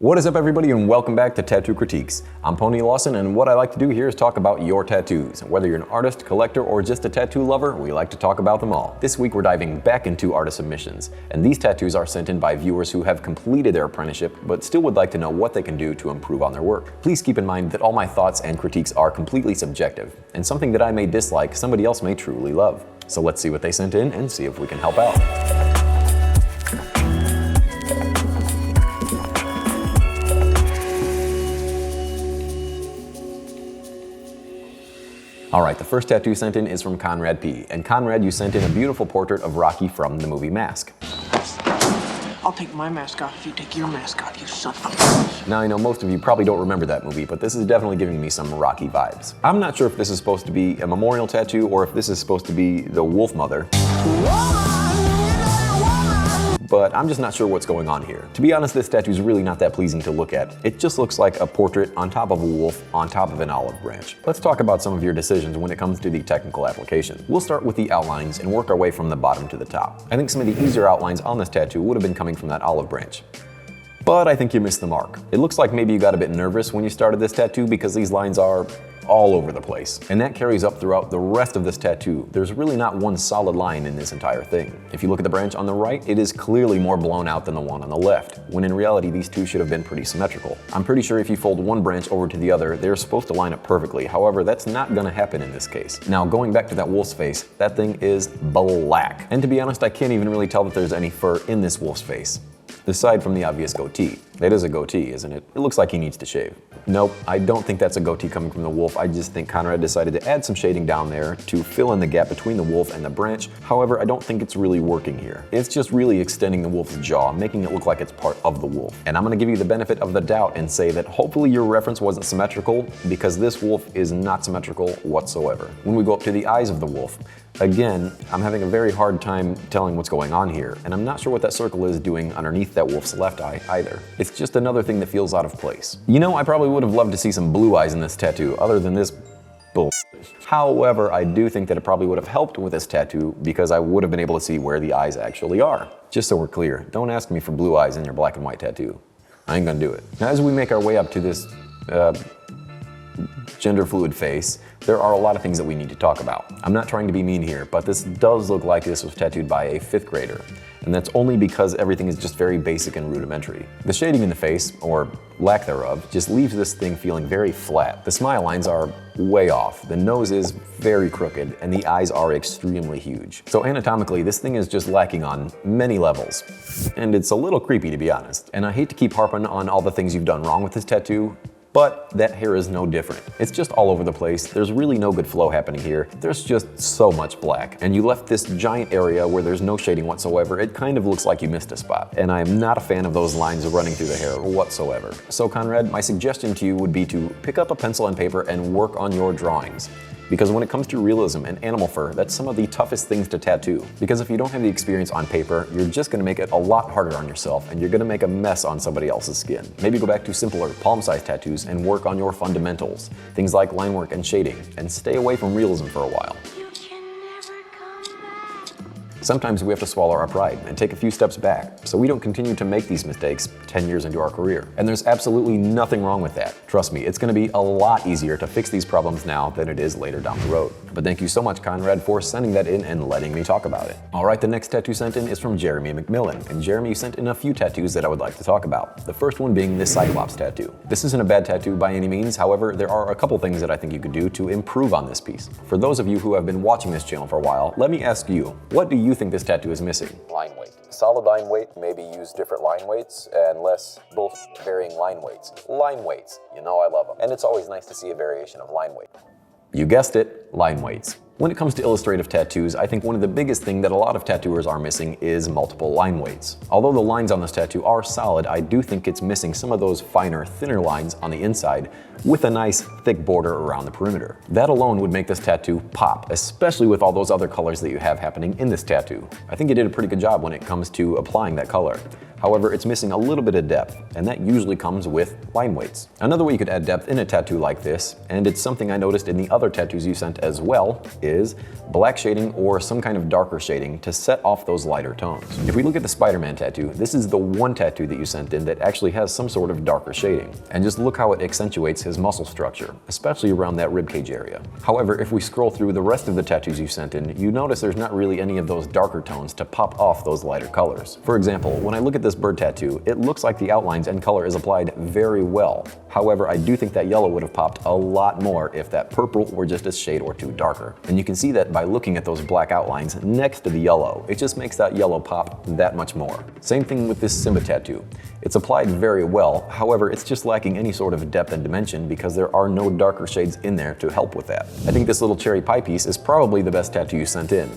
What is up, everybody, and welcome back to Tattoo Critiques. I'm Pony Lawson, and what I like to do here is talk about your tattoos. Whether you're an artist, collector, or just a tattoo lover, we like to talk about them all. This week we're diving back into artist submissions, and these tattoos are sent in by viewers who have completed their apprenticeship but still would like to know what they can do to improve on their work. Please keep in mind that all my thoughts and critiques are completely subjective, and something that I may dislike, somebody else may truly love. So let's see what they sent in and see if we can help out. Alright, the first tattoo sent in is from Konrad P. And Konrad, you sent in a beautiful portrait of Rocky from the movie Mask. I'll take my mask off if you take your mask off, you son of a... Now, I know most of you probably don't remember that movie, but this is definitely giving me some Rocky vibes. I'm not sure if this is supposed to be a memorial tattoo or if this is supposed to be the Wolf Mother. But I'm just not sure what's going on here. To be honest, this tattoo is really not that pleasing to look at. It just looks like a portrait on top of a wolf on top of an olive branch. Let's talk about some of your decisions when it comes to the technical application. We'll start with the outlines and work our way from the bottom to the top. I think some of the easier outlines on this tattoo would have been coming from that olive branch. But I think you missed the mark. It looks like maybe you got a bit nervous when you started this tattoo because these lines are all over the place. And that carries up throughout the rest of this tattoo. There's really not one solid line in this entire thing. If you look at the branch on the right, it is clearly more blown out than the one on the left, when in reality these two should have been pretty symmetrical. I'm pretty sure if you fold one branch over to the other, they're supposed to line up perfectly. However, that's not gonna happen in this case. Now, going back to that wolf's face, that thing is black. And to be honest, I can't even really tell that there's any fur in this wolf's face, aside from the obvious goatee. That is a goatee, isn't it? It looks like he needs to shave. Nope, I don't think that's a goatee coming from the wolf. I just think Konrad decided to add some shading down there to fill in the gap between the wolf and the branch. However, I don't think it's really working here. It's just really extending the wolf's jaw, making it look like it's part of the wolf. And I'm gonna give you the benefit of the doubt and say that hopefully your reference wasn't symmetrical, because this wolf is not symmetrical whatsoever. When we go up to the eyes of the wolf, again, I'm having a very hard time telling what's going on here, and I'm not sure what that circle is doing underneath that wolf's left eye either. It's just another thing that feels out of place. You know, I probably would have loved to see some blue eyes in this tattoo, other than this bull. However, I do think that it probably would have helped with this tattoo because I would have been able to see where the eyes actually are. Just so we're clear, don't ask me for blue eyes in your black and white tattoo. I ain't gonna do it. Now, as we make our way up to this gender fluid face, there are a lot of things that we need to talk about. I'm not trying to be mean here, but this does look like this was tattooed by a 5th grader. And that's only because everything is just very basic and rudimentary. The shading in the face, or lack thereof, just leaves this thing feeling very flat. The smile lines are way off, the nose is very crooked, and the eyes are extremely huge. So anatomically, this thing is just lacking on many levels. And it's a little creepy, to be honest. And I hate to keep harping on all the things you've done wrong with this tattoo, but that hair is no different. It's just all over the place. There's really no good flow happening here. There's just so much black. And you left this giant area where there's no shading whatsoever. It kind of looks like you missed a spot. And I'm not a fan of those lines running through the hair whatsoever. So Konrad, my suggestion to you would be to pick up a pencil and paper and work on your drawings. Because when it comes to realism and animal fur, that's some of the toughest things to tattoo. Because if you don't have the experience on paper, you're just gonna make it a lot harder on yourself, and you're gonna make a mess on somebody else's skin. Maybe go back to simpler, palm-sized tattoos and work on your fundamentals. Things like line work and shading, and stay away from realism for a while. Sometimes we have to swallow our pride and take a few steps back so we don't continue to make these mistakes 10 years into our career. And there's absolutely nothing wrong with that. Trust me, it's gonna be a lot easier to fix these problems now than it is later down the road. But thank you so much, Konrad, for sending that in and letting me talk about it. All right, the next tattoo sent in is from Jeremy MacMillan. And Jeremy, you sent in a few tattoos that I would like to talk about. The first one being this Cyclops tattoo. This isn't a bad tattoo by any means. However, there are a couple things that I think you could do to improve on this piece. For those of you who have been watching this channel for a while, let me ask you, what do you think this tattoo is missing? Line weight. Solid line weight, maybe use different line weights and less both varying line weights. Line weights, you know I love them. And it's always nice to see a variation of line weight. You guessed it, line weights. When it comes to illustrative tattoos, I think one of the biggest things that a lot of tattooers are missing is multiple line weights. Although the lines on this tattoo are solid, I do think it's missing some of those finer, thinner lines on the inside with a nice thick border around the perimeter. That alone would make this tattoo pop, especially with all those other colors that you have happening in this tattoo. I think you did a pretty good job when it comes to applying that color. However, it's missing a little bit of depth, and that usually comes with line weights. Another way you could add depth in a tattoo like this, and it's something I noticed in the other tattoos you sent as well, is black shading or some kind of darker shading to set off those lighter tones. If we look at the Spider-Man tattoo, this is the one tattoo that you sent in that actually has some sort of darker shading. And just look how it accentuates his muscle structure, especially around that ribcage area. However, if we scroll through the rest of the tattoos you sent in, you notice there's not really any of those darker tones to pop off those lighter colors. For example, when I look at this bird tattoo, it looks like the outlines and color is applied very well. However, I do think that yellow would have popped a lot more if that purple were just a shade or two darker. And you can see that by looking at those black outlines next to the yellow. It just makes that yellow pop that much more. Same thing with this Simba tattoo. It's applied very well, however, it's just lacking any sort of depth and dimension because there are no darker shades in there to help with that. I think this little cherry pie piece is probably the best tattoo you sent in.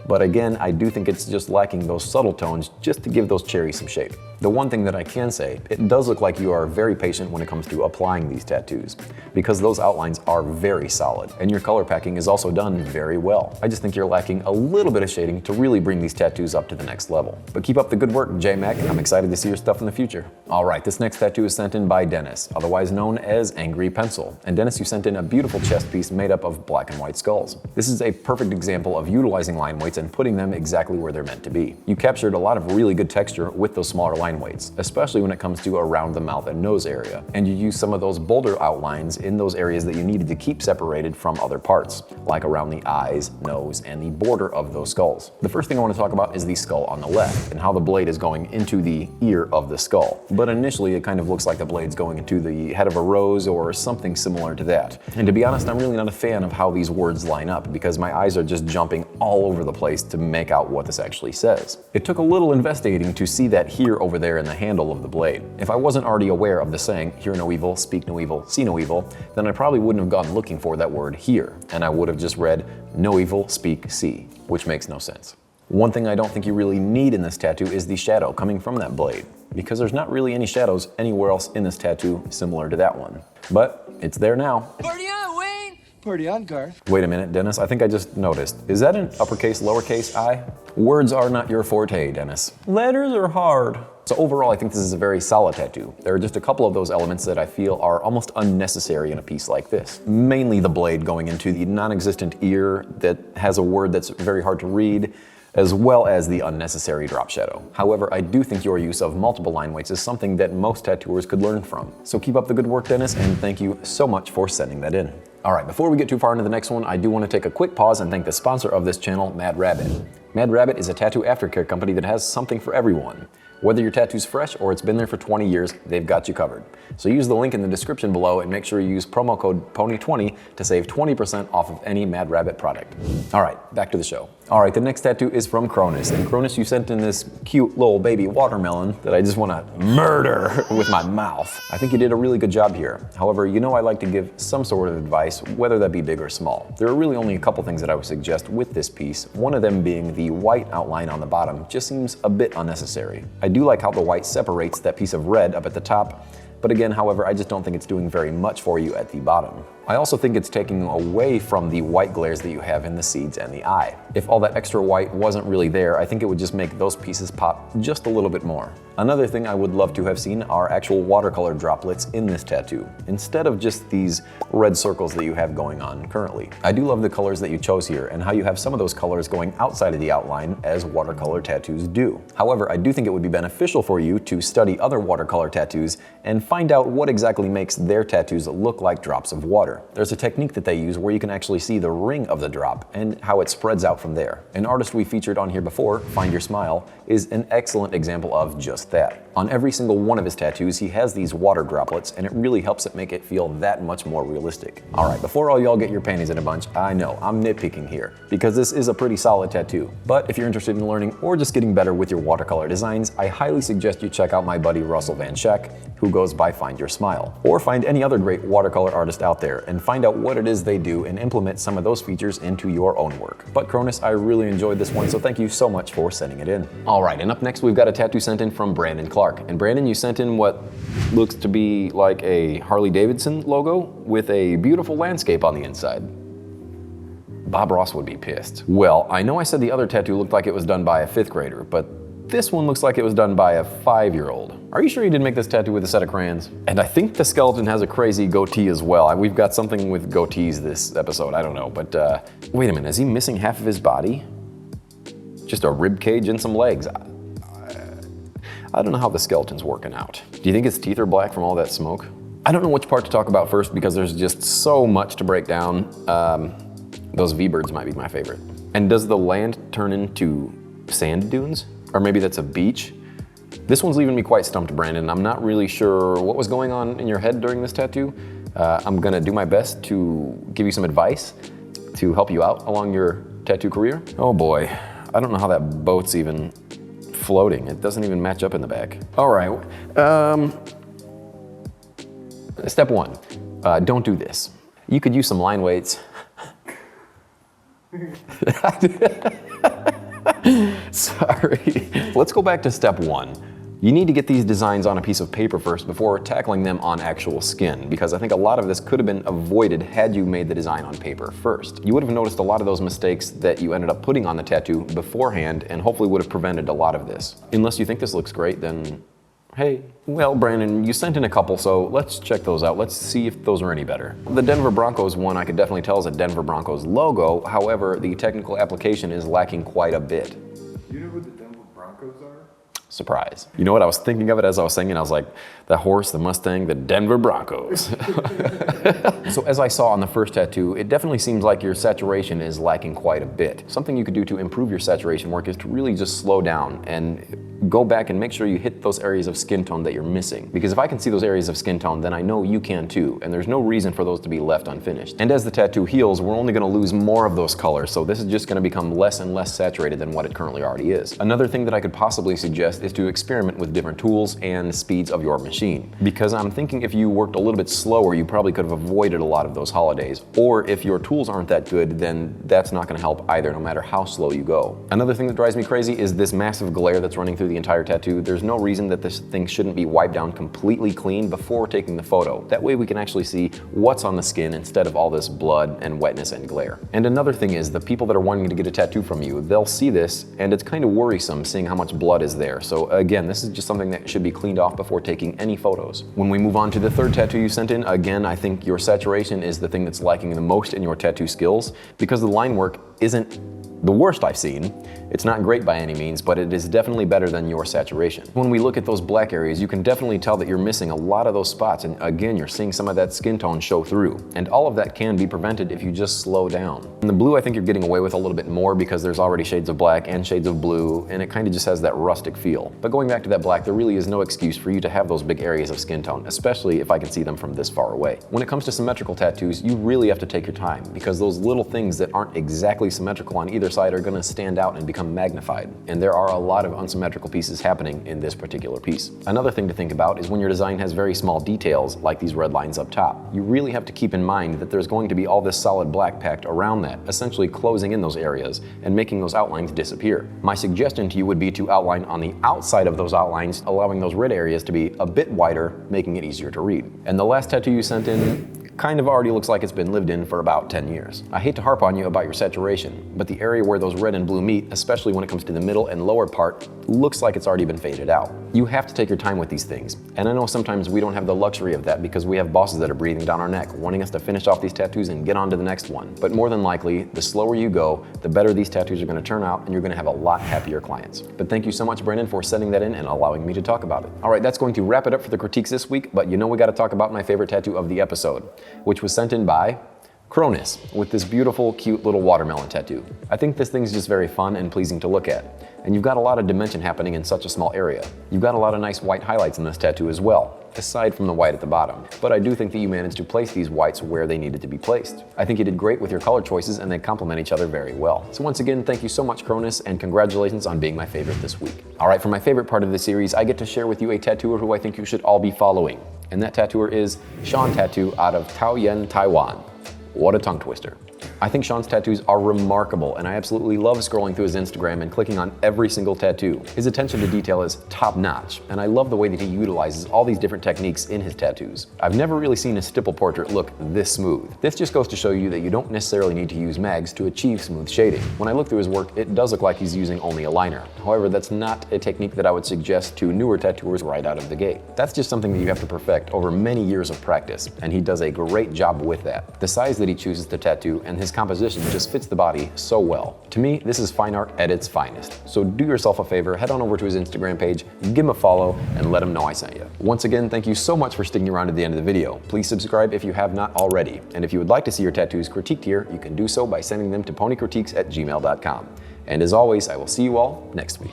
But again, I do think it's just lacking those subtle tones just to give those cherries some shape. The one thing that I can say, it does look like you are very patient when it comes to applying these tattoos, because those outlines are very solid, and your color packing is also done very well. I just think you're lacking a little bit of shading to really bring these tattoos up to the next level. But keep up the good work, J-Mac. I'm excited to see your stuff in the future. Alright, this next tattoo is sent in by Dennis, otherwise known as Angry Pencil. And Dennis, you sent in a beautiful chest piece made up of black and white skulls. This is a perfect example of utilizing line weights and putting them exactly where they're meant to be. You captured a lot of really good texture with those smaller line weights, especially when it comes to around the mouth and nose area. And you use some of those bolder outlines in those areas that you needed to keep separated from other parts, like around the eyes, nose, and the border of those skulls. The first thing I want to talk about is the skull on the left and how the blade is going into the ear of the skull. But initially it kind of looks like the blade's going into the head of a rose or something similar to that. And to be honest, I'm really not a fan of how these words line up because my eyes are just jumping all over the place to make out what this actually says. It took a little investigating to see that here over there in the handle of the blade. If I wasn't already aware of the saying, hear no evil, speak no evil, see no evil, then I probably wouldn't have gone looking for that word here, and I would have just read no evil, speak, see, which makes no sense. One thing I don't think you really need in this tattoo is the shadow coming from that blade, because there's not really any shadows anywhere else in this tattoo similar to that one. But it's there now. Party on, Wayne! Party on, Garth. Wait a minute, Dennis, I think I just noticed. Is that an uppercase, lowercase I? Words are not your forte, Dennis. Letters are hard. So overall, I think this is a very solid tattoo. There are just a couple of those elements that I feel are almost unnecessary in a piece like this. Mainly the blade going into the non-existent ear that has a word that's very hard to read, as well as the unnecessary drop shadow. However, I do think your use of multiple line weights is something that most tattooers could learn from. So keep up the good work, Dennis, and thank you so much for sending that in. Alright, before we get too far into the next one, I do want to take a quick pause and thank the sponsor of this channel, Mad Rabbit. Mad Rabbit is a tattoo aftercare company that has something for everyone. Whether your tattoo's fresh or it's been there for 20 years, they've got you covered. So use the link in the description below and make sure you use promo code PONY20 to save 20% off of any Mad Rabbit product. Alright, back to the show. Alright, the next tattoo is from Chronis. And Chronis, you sent in this cute little baby watermelon that I just want to murder with my mouth. I think you did a really good job here. However, you know I like to give some sort of advice, whether that be big or small. There are really only a couple things that I would suggest with this piece, one of them being the white outline on the bottom just seems a bit unnecessary. I do like how the white separates that piece of red up at the top, but again, however, I just don't think it's doing very much for you at the bottom. I also think it's taking away from the white glares that you have in the seeds and the eye. If all that extra white wasn't really there, I think it would just make those pieces pop just a little bit more. Another thing I would love to have seen are actual watercolor droplets in this tattoo, instead of just these red circles that you have going on currently. I do love the colors that you chose here and how you have some of those colors going outside of the outline as watercolor tattoos do. However, I do think it would be beneficial for you to study other watercolor tattoos and find out what exactly makes their tattoos look like drops of water. There's a technique that they use where you can actually see the ring of the drop and how it spreads out from there. An artist we featured on here before, Find Your Smile, is an excellent example of just that. On every single one of his tattoos, he has these water droplets, and it really helps it make it feel that much more realistic. Alright, before all y'all get your panties in a bunch, I know, I'm nitpicking here, because this is a pretty solid tattoo. But if you're interested in learning or just getting better with your watercolor designs, I highly suggest you check out my buddy Russell Van Schaick, who goes by Find Your Smile. Or find any other great watercolor artist out there and find out what it is they do and implement some of those features into your own work. But Chronis, I really enjoyed this one, so thank you so much for sending it in. Alright, and up next we've got a tattoo sent in from Brandon Clark. And Brandon, you sent in what looks to be like a Harley Davidson logo with a beautiful landscape on the inside. Bob Ross would be pissed. Well, I know I said the other tattoo looked like it was done by a 5th grader, but this one looks like it was done by a 5-year-old. Are you sure you didn't make this tattoo with a set of crayons? And I think the skeleton has a crazy goatee as well. We've got something with goatees this episode, I don't know, but wait a minute, is he missing half of his body? Just a rib cage and some legs. I don't know how the skeleton's working out. Do you think his teeth are black from all that smoke? I don't know which part to talk about first because there's just so much to break down. Those V-birds might be my favorite. And does the land turn into sand dunes? Or maybe that's a beach? This one's leaving me quite stumped, Brandon. I'm not really sure what was going on in your head during this tattoo. I'm gonna do my best to give you some advice to help you out along your tattoo career. Oh boy, I don't know how that boat's even floating. It doesn't even match up in the back. All right, step 1, don't do this. You could use some line weights. Sorry. Let's go back to step 1. You need to get these designs on a piece of paper first before tackling them on actual skin, because I think a lot of this could have been avoided had you made the design on paper first. You would have noticed a lot of those mistakes that you ended up putting on the tattoo beforehand and hopefully would have prevented a lot of this. Unless you think this looks great, then hey. Well, Brandon, you sent in a couple, so let's check those out. Let's see if those are any better. The Denver Broncos one I could definitely tell is a Denver Broncos logo. However, the technical application is lacking quite a bit. You know who the Denver Broncos are? Surprise. You know what, I was thinking of it as I was singing. I was like, the horse, the Mustang, the Denver Broncos. So as I saw on the first tattoo, it definitely seems like your saturation is lacking quite a bit. Something you could do to improve your saturation work is to really just slow down and go back and make sure you hit those areas of skin tone that you're missing. Because if I can see those areas of skin tone, then I know you can too, and there's no reason for those to be left unfinished. And as the tattoo heals, we're only gonna lose more of those colors, so this is just gonna become less and less saturated than what it currently already is. Another thing that I could possibly suggest is to experiment with different tools and speeds of your machine. Because I'm thinking if you worked a little bit slower, you probably could have avoided a lot of those holidays. Or if your tools aren't that good, then that's not gonna help either, no matter how slow you go. Another thing that drives me crazy is this massive glare that's running through the entire tattoo. There's no reason that this thing shouldn't be wiped down completely clean before taking the photo. That way we can actually see what's on the skin instead of all this blood and wetness and glare. And another thing is the people that are wanting to get a tattoo from you, they'll see this and it's kind of worrisome seeing how much blood is there. So again, this is just something that should be cleaned off before taking any photos. When we move on to the third tattoo you sent in, again, I think your saturation is the thing that's lacking the most in your tattoo skills because the line work isn't the worst I've seen. It's not great by any means, but it is definitely better than your saturation. When we look at those black areas, you can definitely tell that you're missing a lot of those spots, and again, you're seeing some of that skin tone show through. And all of that can be prevented if you just slow down. In the blue, I think you're getting away with a little bit more because there's already shades of black and shades of blue, and it kind of just has that rustic feel. But going back to that black, there really is no excuse for you to have those big areas of skin tone, especially if I can see them from this far away. When it comes to symmetrical tattoos, you really have to take your time because those little things that aren't exactly symmetrical on either side are going to stand out and become magnified. And there are a lot of unsymmetrical pieces happening in this particular piece. Another thing to think about is when your design has very small details, like these red lines up top, you really have to keep in mind that there's going to be all this solid black packed around that, essentially closing in those areas and making those outlines disappear. My suggestion to you would be to outline on the outside of those outlines, allowing those red areas to be a bit wider, making it easier to read. And the last tattoo you sent in kind of already looks like it's been lived in for about 10 years. I hate to harp on you about your saturation, but the area where those red and blue meet, especially when it comes to the middle and lower part, looks like it's already been faded out. You have to take your time with these things. And I know sometimes we don't have the luxury of that because we have bosses that are breathing down our neck, wanting us to finish off these tattoos and get on to the next one. But more than likely, the slower you go, the better these tattoos are gonna turn out and you're gonna have a lot happier clients. But thank you so much, Brandon, for sending that in and allowing me to talk about it. All right, that's going to wrap it up for the critiques this week, but you know we gotta talk about my favorite tattoo of the episode, which was sent in by Chronis with this beautiful, cute little watermelon tattoo. I think this thing's just very fun and pleasing to look at. And you've got a lot of dimension happening in such a small area. You've got a lot of nice white highlights in this tattoo as well, aside from the white at the bottom. But I do think that you managed to place these whites where they needed to be placed. I think you did great with your color choices and they complement each other very well. So once again, thank you so much, Chronis, and congratulations on being my favorite this week. All right, for my favorite part of the series, I get to share with you a tattooer who I think you should all be following. And that tattooer is Sean Tattoo out of Taoyuan, Taiwan. What a tongue twister. I think Sean's tattoos are remarkable, and I absolutely love scrolling through his Instagram and clicking on every single tattoo. His attention to detail is top-notch, and I love the way that he utilizes all these different techniques in his tattoos. I've never really seen a stipple portrait look this smooth. This just goes to show you that you don't necessarily need to use mags to achieve smooth shading. When I look through his work, it does look like he's using only a liner. However, that's not a technique that I would suggest to newer tattooers right out of the gate. That's just something that you have to perfect over many years of practice, and he does a great job with that. The size that he chooses to tattoo and his composition just fits the body so well. To me, this is fine art at its finest. So do yourself a favor, head on over to his Instagram page, give him a follow, and let him know I sent you. Once again, thank you so much for sticking around to the end of the video. Please subscribe if you have not already. And if you would like to see your tattoos critiqued here, you can do so by sending them to ponycritiques@gmail.com. And as always, I will see you all next week.